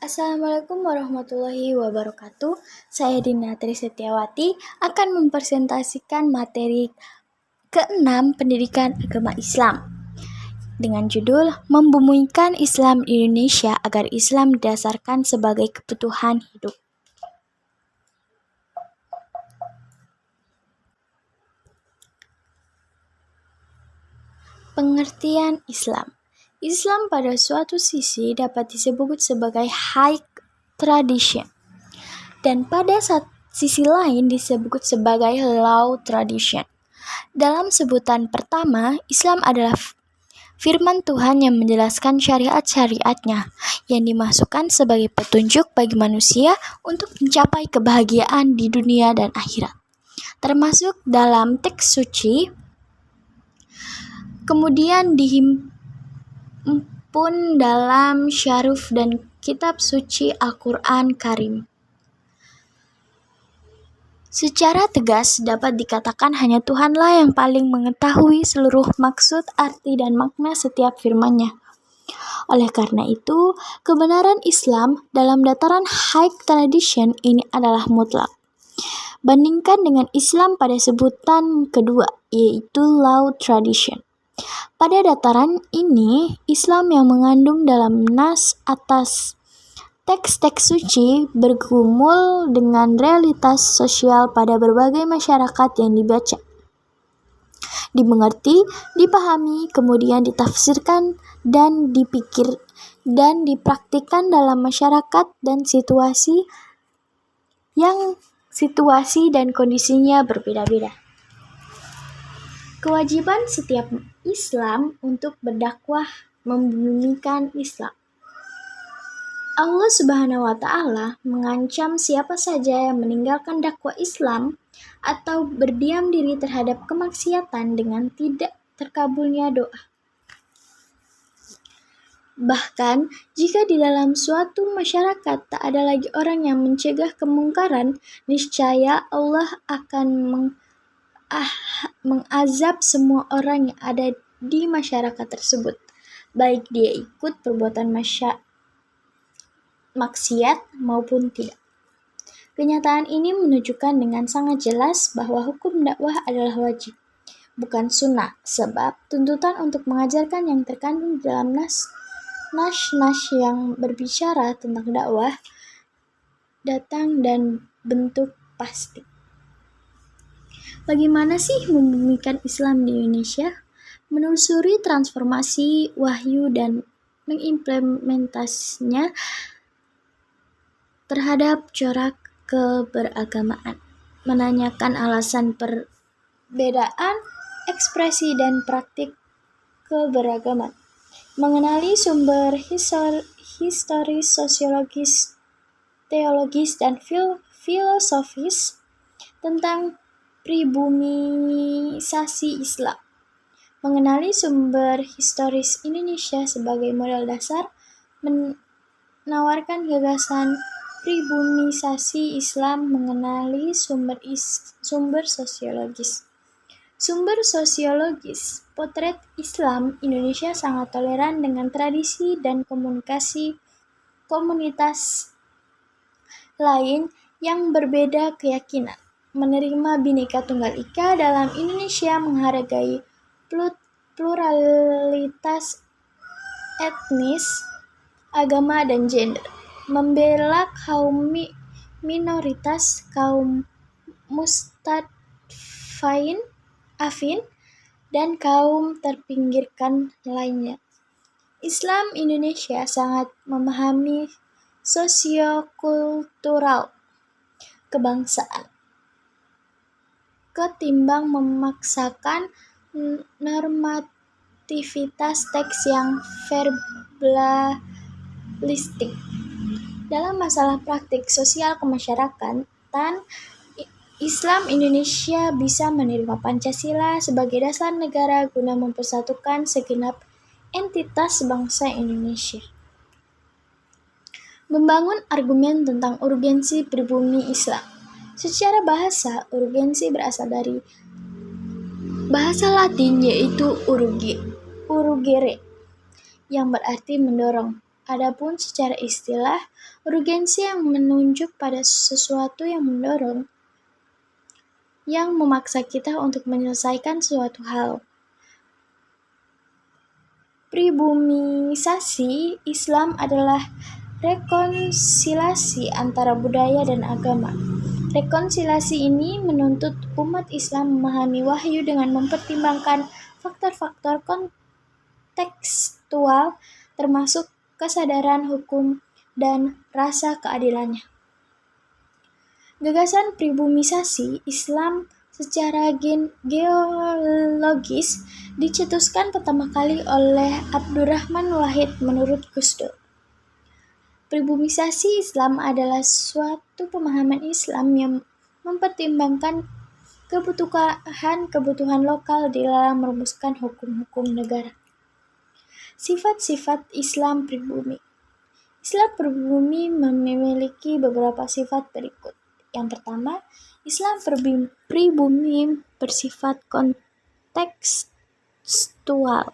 Assalamualaikum warahmatullahi wabarakatuh. Saya Dina Trisetiawati akan mempresentasikan materi ke-6 Pendidikan Agama Islam dengan judul Membumikan Islam Indonesia agar Islam didasarkan sebagai kebutuhan hidup. Pengertian Islam. Islam pada suatu sisi dapat disebut sebagai high tradition dan pada sisi lain disebut sebagai low tradition. Dalam sebutan pertama, Islam adalah firman Tuhan yang menjelaskan syariat-syariatnya yang dimasukkan sebagai petunjuk bagi manusia untuk mencapai kebahagiaan di dunia dan akhirat, termasuk dalam teks suci, kemudian dihimpun dalam syaruf dan kitab suci Al-Quran Karim. Secara tegas dapat dikatakan hanya Tuhanlah yang paling mengetahui seluruh maksud, arti, dan makna setiap firman-Nya. Oleh karena itu, kebenaran Islam dalam dataran high tradition ini adalah mutlak. Bandingkan dengan Islam pada sebutan kedua, yaitu low tradition. Pada dataran ini, Islam yang mengandung dalam nas atas teks-teks suci bergumul dengan realitas sosial pada berbagai masyarakat yang dibaca, dimengerti, dipahami, kemudian ditafsirkan dan dipikir dan dipraktikkan dalam masyarakat dan situasi dan kondisinya berbeda-beda. Kewajiban setiap Islam untuk berdakwah membumikan Islam. Allah Subhanahu wa Ta'ala mengancam siapa saja yang meninggalkan dakwah Islam atau berdiam diri terhadap kemaksiatan dengan tidak terkabulnya doa. Bahkan, jika di dalam suatu masyarakat tak ada lagi orang yang mencegah kemungkaran, niscaya Allah akan mengazab semua orang yang ada di masyarakat tersebut, baik dia ikut perbuatan maksiat maupun tidak. Kenyataan ini menunjukkan dengan sangat jelas bahwa hukum dakwah adalah wajib, bukan sunnah, sebab tuntutan untuk mengajarkan yang terkandung dalam nas yang berbicara tentang dakwah datang dan bentuk pasti. Bagaimana sih membumikan Islam di Indonesia? Menelusuri transformasi wahyu dan mengimplementasinya terhadap corak keberagamaan, menanyakan alasan perbedaan ekspresi dan praktik keberagaman, mengenali sumber historis, sosiologis, teologis, dan filosofis tentang pribumisasi Islam, mengenali sumber historis Indonesia sebagai modal dasar, menawarkan gagasan pribumisasi Islam, mengenali sumber sosiologis. Sumber sosiologis, potret Islam Indonesia sangat toleran dengan tradisi dan komunitas lain yang berbeda keyakinan, menerima Bhinneka Tunggal Ika dalam Indonesia, menghargai pluralitas etnis, agama, dan gender, membela kaum minoritas, kaum mustadafin, dan kaum terpinggirkan lainnya. Islam Indonesia sangat memahami sosiokultural kebangsaan ketimbang memaksakan normativitas teks yang verbalistik. Dalam masalah praktik sosial kemasyarakatan, Islam Indonesia bisa menerima Pancasila sebagai dasar negara guna mempersatukan segenap entitas bangsa Indonesia. Membangun argumen tentang urgensi pribumi Islam. Secara bahasa, urgensi berasal dari bahasa Latin yaitu urgere, yang berarti mendorong Adapun secara istilah, urgensi yang menunjuk pada sesuatu yang mendorong, yang memaksa kita untuk menyelesaikan suatu hal. Pribumisasi Islam adalah rekonsiliasi antara budaya dan agama. Rekonsiliasi ini menuntut umat Islam memahami wahyu dengan mempertimbangkan faktor-faktor kontekstual termasuk kesadaran hukum dan rasa keadilannya. Gagasan pribumisasi Islam secara geologis dicetuskan pertama kali oleh Abdurrahman Wahid menurut Gus Dur. Pribumisasi Islam adalah suatu pemahaman Islam yang mempertimbangkan kebutuhan lokal di dalam merumuskan hukum-hukum negara. Sifat-sifat Islam pribumi. Islam pribumi memiliki beberapa sifat berikut. Yang pertama, Islam pribumi bersifat kontekstual,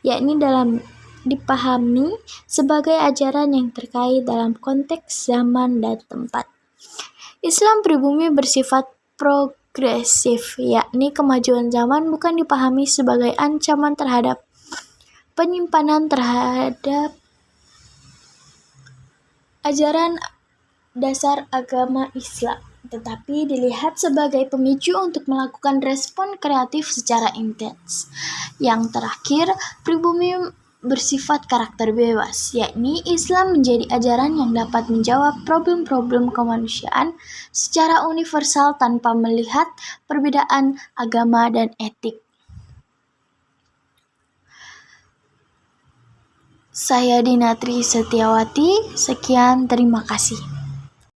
yakni dalam dipahami sebagai ajaran yang terkait dalam konteks zaman dan tempat. Islam pribumi bersifat progresif, yakni kemajuan zaman bukan dipahami sebagai ancaman terhadap penyimpanan terhadap ajaran dasar agama Islam, tetapi dilihat sebagai pemicu untuk melakukan respon kreatif secara intens. Yang terakhir, pribumi bersifat karakter bebas, yakni Islam menjadi ajaran yang dapat menjawab problem-problem kemanusiaan secara universal tanpa melihat perbedaan agama dan etik. Saya Dinatri Setiawati, sekian, terima kasih.